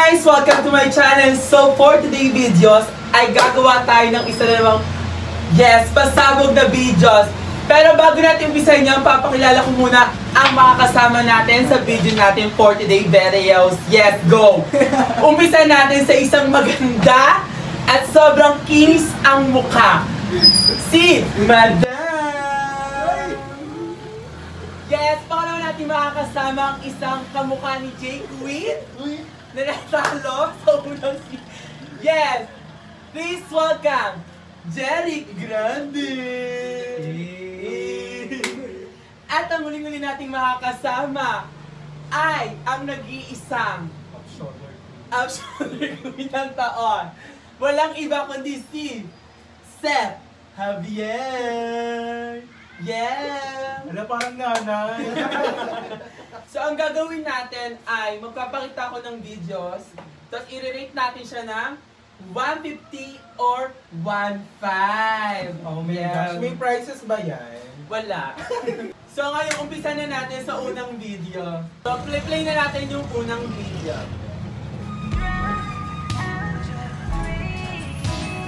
guys! Welcome to my channel! So for today's videos, ay gagawa tayo ng isa na namang pasabog na videos. Pero bago natin umpisahan yan, papakilala ko muna ang mga kasama natin sa video natin for today videos. Yes, go! Umpisa natin sa isang maganda at sobrang kinis ang mukha. Si Madam! Yes, pangalawa natin makakasama ang isang kamukha ni Jay Queen na natalo sa unang Yes! Please welcome Jeric Grande! At ang muling-muli nating makakasama ay ang nag-iisang Up-shoulder Queen ng taon. Walang iba kundi si Seth Javier! Yeah! Ano parang nanay? So, ang gagawin natin ay magpapakita ko ng videos, tapos i-rate natin siya ng 150 or 1.5. Oh my gosh, may prices ba yan? Wala. So, ngayon, umpisa na natin sa unang video. So, play na natin yung unang video.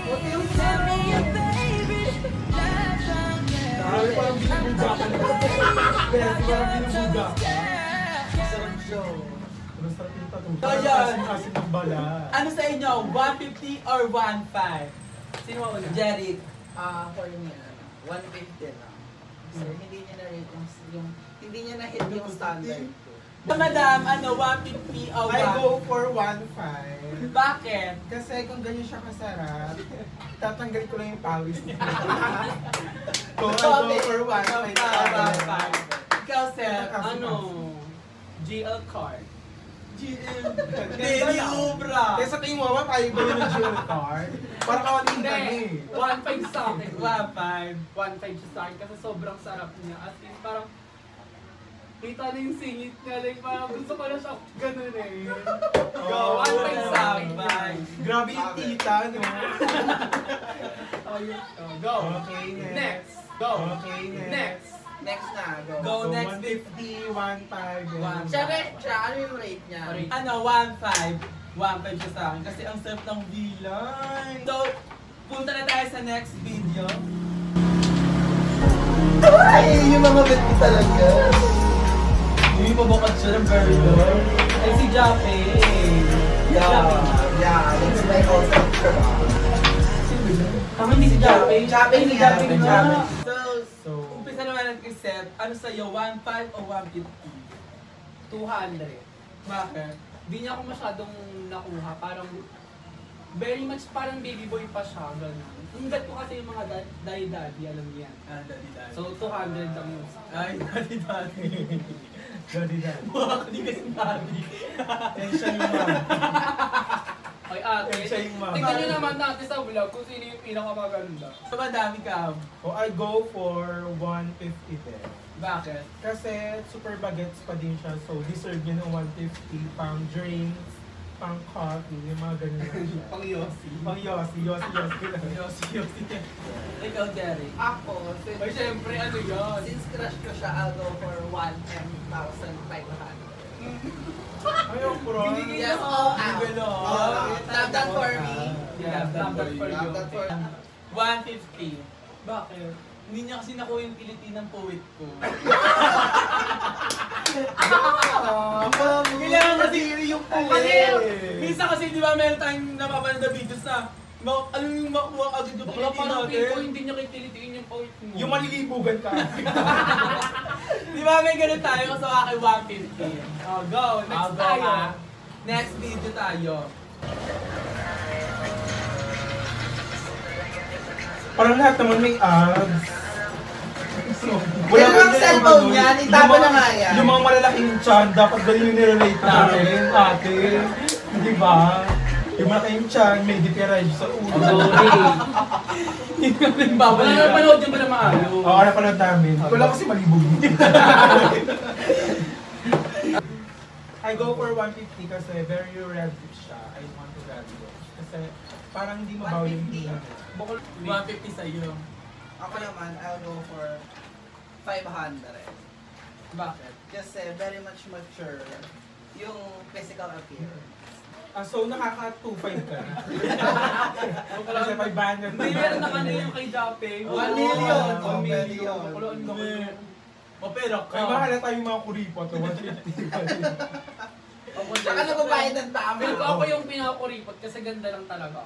What you tell me, baby? Ay, parang binubuga ka na. Parang binubuga ka. Sarap siya. Pero sarap yung tattoo. So, yan. Asin ng bala. Ano sa inyo? 150 or 1.5? Sino mauna? Jeric. For me, 150 lang. So, hindi niya na-rate yung hindi niya na-hit yung standard ko. Madam, ano, 150 o 1? I go for 1.5. Bakit? Kasi kung ganyan siya kasarap, tatanggal ko lang yung pawis niya. So, I go for 1.5. Ikaw, Sir, ano? GL card. GL. Daily Ubra. Kaya sa tingin mo, tayo ba yung GL card? Parang kawating kami. 1.5 sa akin. 1.5. 1.5 siya sa akin kasi sobrang sarap niya. As in, parang kita na yung singit niya. Like, parang gusto ko na siya ganun eh. Go, 1.5 sa akin. Grabe yung tita, no? Go. Okay, Next. Go. Okay, Next. Next na, go. Go, next 150, 1.5. Siyempre, siya, ano yung rate niya? Ano, 1.5. 1.5 siya sa akin kasi ang sarap ng vilay. So, punta na tayo sa next video. Ay, yung mga bet ko talaga. Hindi pa bukat siya ng Peridor. Ay, si Jape. Yeah, that's my also. Kami hindi si Jape. Jape Ay, si niya. Jape Jape. nga. So, Umpisa naman natin kay Seth. Ano sa'yo, 1.5 o 150? 200. Bakit? Di niya ako masyadong nakuha. Parang very much parang baby boy pa siya. Ganun. Yung bet ko kasi yung mga daddy, alam niyo yan. Ah, daddy. So 200 lang yun. Ay, daddy. Daddy. Mukha ko di kasi daddy. Tension yung ma'am. Ay ate, Siya yung ma'am. tingnan nyo naman natin sa vlog kung sino yung pinakamaganda. So, madami ka. O, I go for 150 din. Bakit? Kasi super bagets pa din siya, so deserve niya ng 150 pang drinks, pang coffee, yung mga ganun lang siya. Pang Yossi. Pang Yossi lang. Yossi. Ikaw, Jerry. Ako, Ay syempre ano yun? since crush ko siya, I'll go for 1,500. Ayaw, bro. Yes, all out. Ganon. Love that for me. Yeah, Love that for you. Love that for me. 150. Bakit? Hindi niya kasi nakuha yung Pilipinan poet ko. Kailangan kasi yung Kasi, minsan kasi di ba meron tayong napapanood na videos na ano yung makuha agad yung Bakla Pilipino parang feel ko natin? hindi niya kitilitiin yung poet mo. Yung malilibugan ka. Di ba may ganun tayo so akin 150. Oh, go. Next I'll go, tayo. ha? Next video tayo. Parang lahat naman may abs. Wala yung cellphone niyan, itabo na nga yan. Yung mga malalaking tiyan, dapat ganun yung nirelate natin, ate. Di ba? Yung malaking tiyan, may deterrage sa ulo. Hindi ko rin Wala babalik. na panood yung pala maano. Oo, napanood namin. Wala kasi malibog. I go for 150 kasi very red siya. I want to grab it. Kasi parang hindi mabaw yung 150. tingnan. 150 sa'yo. Ako naman, I'll go for 500. Bakit? Kasi very much mature yung physical appearance. So, nakaka 2.5 ka. Kasi 500. Hindi, meron na kanina yung kay Japeng. 1 million. 1 million. million. Kulaan na kayo. Mapera Kaya mahala tayong mga kuripot. 150. Saka nagbabayad ng tama. Pero ako yung pinakuripot kasi ganda lang talaga.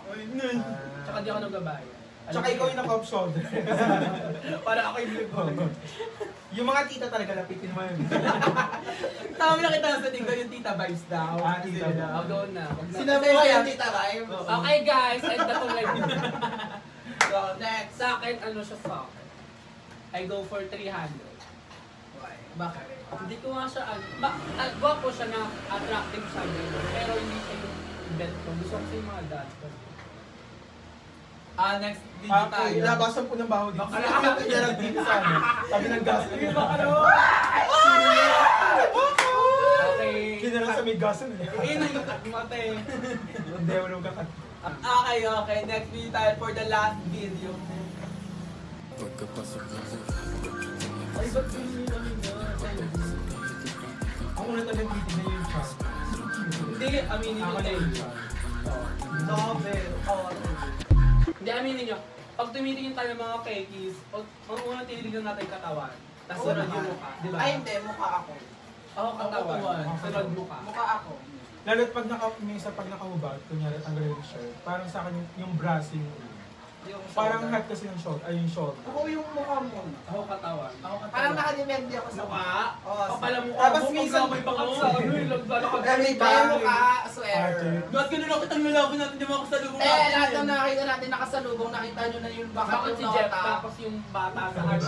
Tsaka di ako nagbabayad. Tsaka ikaw yung naka-off shoulder. Para ako yung billboard. Yung mga tita talaga lapitin mo yun. Tama na kita sa tingko yung tita vibes daw. Ah, tita vibes. I'll go na. Wag na. Sinabi mo yan, Tita Vibe. Okay guys, end na tong live. So, next. Sa akin, ano siya sa akin? I go for 300. Why? Bakit? Hindi ko nga siya, gwapo siya na attractive siya. Pero hindi siya yung bet ko. Gusto ko sa yung mga dads ko. Next video tayo. Labasan po ng baho dito. Baka Kaya lang dito sa ano. Sabi ng gas. Okay. Kinala sa may gasan eh. Mate. Hindi, wala kakat. Okay. Next video tayo for the last video. Ay, ba't yung Ako na talagang titignan yung chat. Hindi, aminin nyo Ako na tayo. yung chat. Nobel. Hindi, aminin nyo. Pag tumitingin tayo ng mga kekis, ang unang tinitignan natin yung katawan. Tapos Oo sunod naman. yung mukha. Di ba? Ay, hindi. Mukha ako. Ako katawan. katawan. Sunod mukha. Mukha ako. Lalo't pag pag nakahubad, kunyari tanggalin yung shirt, parang sa akin yung braso yung ulo. Yung Parang shoulder. hat kasi ng shoulder, ay yung shoulder. Ako yung mukha mo. Ako katawan. Parang nakadepende ako sa Mukha? Oo. Ako pala mukha Tapos mo. minsan Pag may baka sa ano yung lagbalakad. Kaya yung mukha, swear. Ba't ganun ako itang lalaki natin, di ba ako sa lubong Lahat ng nakita natin nakasalubong, nakita nyo na yung baka Bakit si Jeff tapos yung bata sa heart?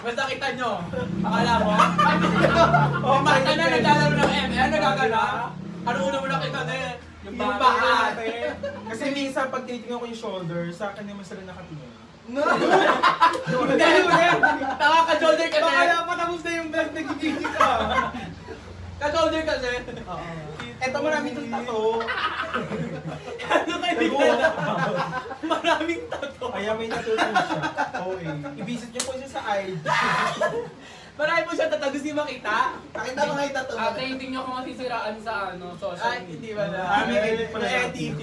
Basta kita nyo. Akala mo? Yung bata na naglalaro ng ML, nagagana. Ano una mo nakita na eh? Yung Yung bata. bata. Kasi minsan pag tinitingnan ko yung shoulder, sa akin naman sila nakatingin. No! Hindi, tama ka, shoulder kasi. patapos na yung vlog, nagigigil ka. Ka-shoulder kasi. Eto maraming itong tato. Ano kaibigan na? Maraming tato. Kaya may tato po siya. Okay. I-visit niyo po siya sa IG. Marami po siya tato, gusto niyo makita? Nakita mo nga yung tattoo. Ate, hindi niyo ako masisiraan sa social Ay, media. hindi ba na? May edit pala. May edit.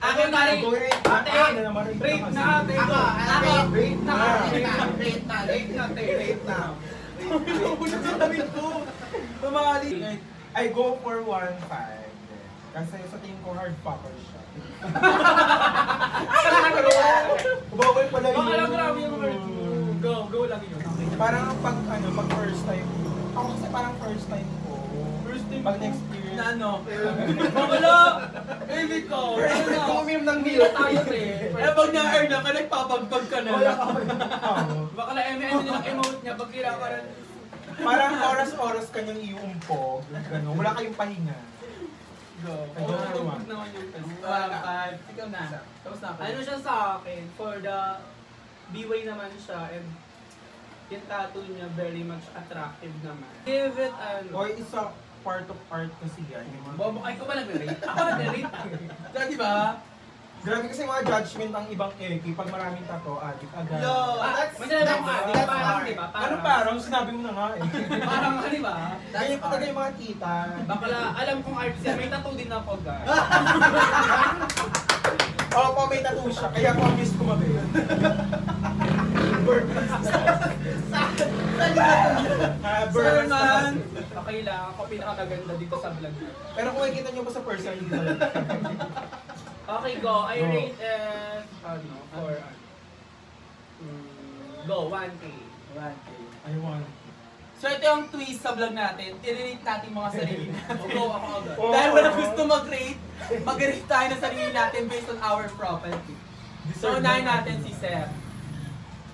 Ako na rin. Ate, Rate na ate. Ako, Rate na. Rate na. Sabi ko. Tumali. I go for 1.5. Kasi sa tingin ko hard fucker siya. Bawal pala yun. Baka lang grabe yung word mo. Go lang yun. Okay. Parang pag first time. Ako kasi parang first time ko. First time Pag ko. next year. Na ano? Wala! Baby ko! First time ko uminom ng Hindi milk. na tayo eh. Eh, pag na-earn na ka, nagpapagbag ka na. Wala ka. Baka na MN yung emote niya pag kira ka rin. Parang oras-oras kanyang iuumpog. Gano'n. Wala kayong pahinga. Go. Ay, go na naman. Naman yung test. Ikaw na. Tapos na ako. Ano siya sa akin? For the B-way naman siya and yung tattoo niya very much attractive naman. Give it ano. O isa part of art kasi yan. Yung mga- Bobo, ay ko ba nag-rate? Ako nag-rate. Diyan, di ba? Grabe kasi mga judgment ang ibang eki. Pag maraming tato, adik agad. Yo, May sinabi ko nga, di ba? Parang, di ba? Ano parang? Sinabi mo na nga eh. Parang, di ba? Ganyan pa talaga yung mga tita. Bakla, alam kong art siya. May tattoo din ako, guys. Opo, may tattoo siya. Kaya ako ang miss kumabi. Sir man. Okay lang, ako pinakamaganda dito sa vlog. Pero kung makikita nyo pa sa person, hindi talaga. Okay, go. I Go. rate ano, for, go, 1K. I want. So ito yung twist sa vlog natin. I-rate natin mga sarili. O, go ako agad. Oh. Dahil wala gusto mag-rate, mag-rate tayo ng sarili natin based on our property. So unahin natin si Sir.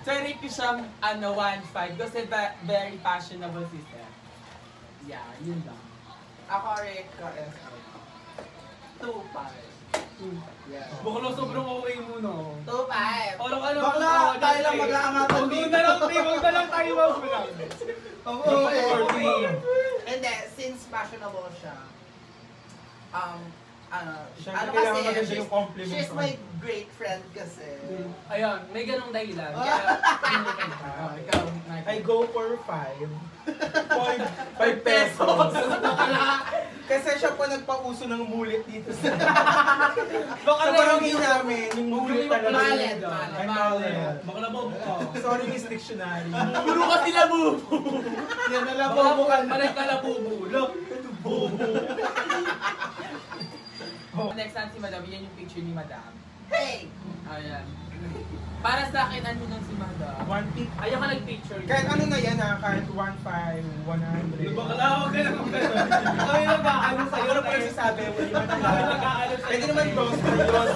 So i-rate ko siyang 1.5 kasi very fashionable si Sir. Yeah, yun lang. Ako rate ko is 2.5. Yeah. Bakla sobrang okay mo, no? 2.5. Parang alam Bakla, tayo lang mag-aangatan Huwag na lang, huwag na lang tayo mag-ulang. Hindi, since fashionable siya, Siyempre, kailangan maganda yung compliment she's ko. my great friend kasi. Ayun, may ganong dahilan. Ah. Kaya, hindi ka na. Ikaw, I go for 5 pesos. Kasi siya po nagpauso ng mulit dito sa barangay namin. Yung mulit talaga. Mallet. Ay, mallet. Makalabog ka. Sorry, Miss Dictionary. Puro kasi labubo. Yan na labubo ka. Malay ka labubo. Look. Next time si Madam, yan yung picture ni Madam. Hey! Ayan. Para sa akin, ano nang si Madam? 150. Ayaw ka nag-picture. Kahit ano na yan ha, kahit 1.5, 100. Bakalawag ka naman ka. Kami nag-aano sa'yo. Ano pa yung sasabi mo? Di ba Kami talaga? nag-aano sa'yo. Pwede naman boss na yun.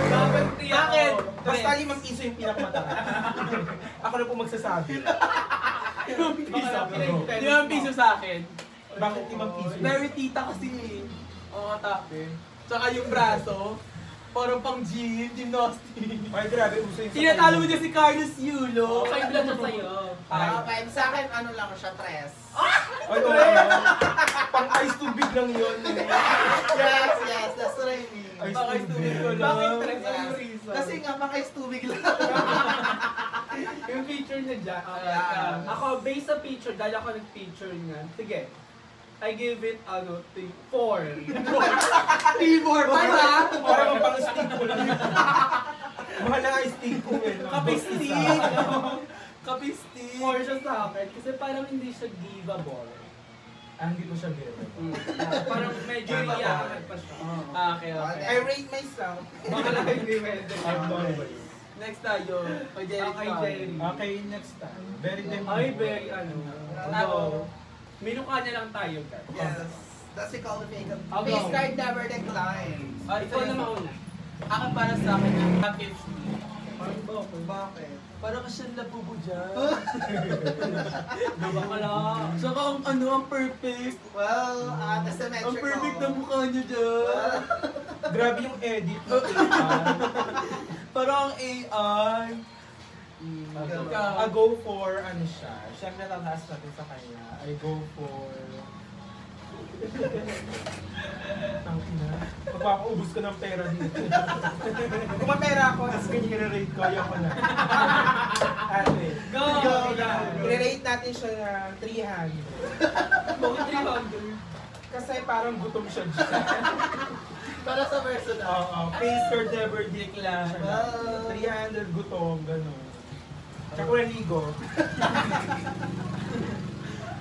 Dapat tiyak Bakit? ko. Basta 5 piso yung pinakamataas. Ako na po magsasabi. Baka 5 piso sa akin. Bakit 5 piso? Very tita kasi eh. Oo, tape. Tsaka yung braso, parang pang gymnastic. Ay, grabe, uso yung Tinatalo mo niya si Carlos Yulo. Okay, vlog mo sa'yo. Okay, sa akin ano lang siya, 3. Ay, oo. Pang ice tubig lang yun. Yes, that's what I mean. Ice Pang ice tubig ko lang. Bakit tres? Yes. Anong reason? Kasi nga, maka-ice tubig lang. Yung picture niya dyan. Ayan. Ako, based sa picture, dahil ako nag-picture niyan. Sige. I give it, 4. 3 more pa ba? Parang pang stick ko lang. Mahal na ice stick ko eh. Kapistik! Kapistik! 4 siya sa akin. Kasi parang hindi siya givable. Ah, hindi ko siya gero. Parang medyo iyakan pa siya. Okay, okay. I rate myself. Baka lang hindi pwede. I'm always. Next tayo. Kay Jerry. Kay Jerry. Okay, next time. Very demure. Ay, very ano. Minukha niya lang tayo, guys. Yes. That's the qualification. Okay. Face card never declines. Ikaw na mauna. Akin para sa akin, package me. Bakit? Parang kasi siyang labubo dyan. Baka lang. Saka ang perfect. Well, asymmetrical. Ang perfect na mukha niyo dyan. Grabe yung edit. Parang AI. I go for ano siya. Siyempre tataas natin sa kanya. I go for... Tangina. Magpapaubos ko ng pera dito. Kung may pera ako, tapos ganyan i-rate ko, ayoko na. Ate. Go! I-rate natin siya ng 300. Bakit 300? Kasi parang gutom siya dyan. Para sa personal. Oo, face card never decline. Wow. 300 gutom, gano'n. Tsaka ko naligo.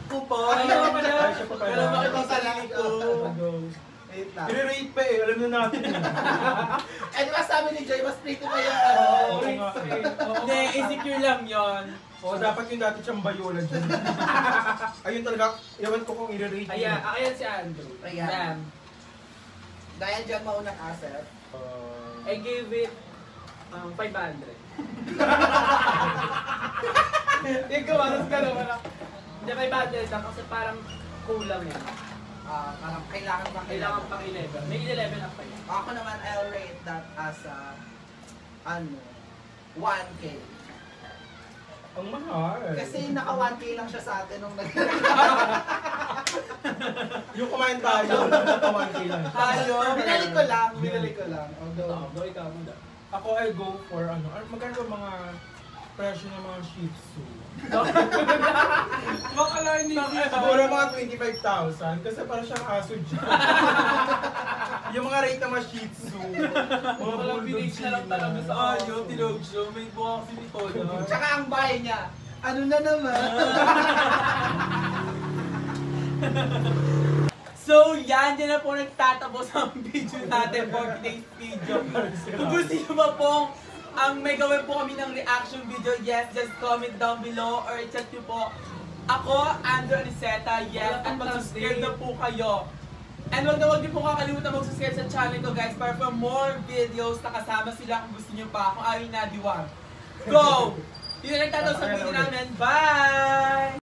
Kupa. Ay, pala. Ay, siya pa pala. Pero bakit ang sarili ko? Wait lang. I-rate pa eh, alam na natin. Eh, di ba sabi ni Joy, mas pretty pa yung Oo nga. Hindi, insecure lang yon. Oo, dapat yung dati siyang bayola dyan. Ayun talaga, ewan ko kung i-rate Ayan, ayan si Andrew. Ayan. Dahil dyan maunang asset. I gave it 500. Ikaw, alas ka naman ako. Hindi, 500 lang kasi parang kulang yan. Parang kailangan Kailangan pang 11. May 11 up pa yan. Ako naman, I'll rate that as 1K. Ang mahal. Kasi naka 1K lang siya sa atin nung Yung kumain tayo, nakatawan lang. Tayo. Binali ko lang. Although, Go, ikaw muna. Ako ay go for ano, magkano mga presyo ng mga Shih Tzu? Baka lang hindi Siguro mga 25,000 kasi parang siyang aso dyan. Yung mga rate ng mga Shih Tzu, mga Walang bulldog pinage na lang talaga sa Ayaw, tinawag siya. May buka kasi ni Tola. tsaka ang bahay niya, ano na naman? So yan, dyan na po nagtatapos ang video natin for today's video. Kung gusto nyo ba pong may gawin po kami ng reaction video, yes, just comment down below or chat nyo po. Ako, Andrew Aniceta, yes, at mag-subscribe na po kayo. And wag niyo po kakalimutan mag-subscribe sa channel ko guys para for more videos na kasama sila kung gusto nyo pa. Kung ayaw na, diwang. Go! Yun na nagtatapos sa video namin. Bye!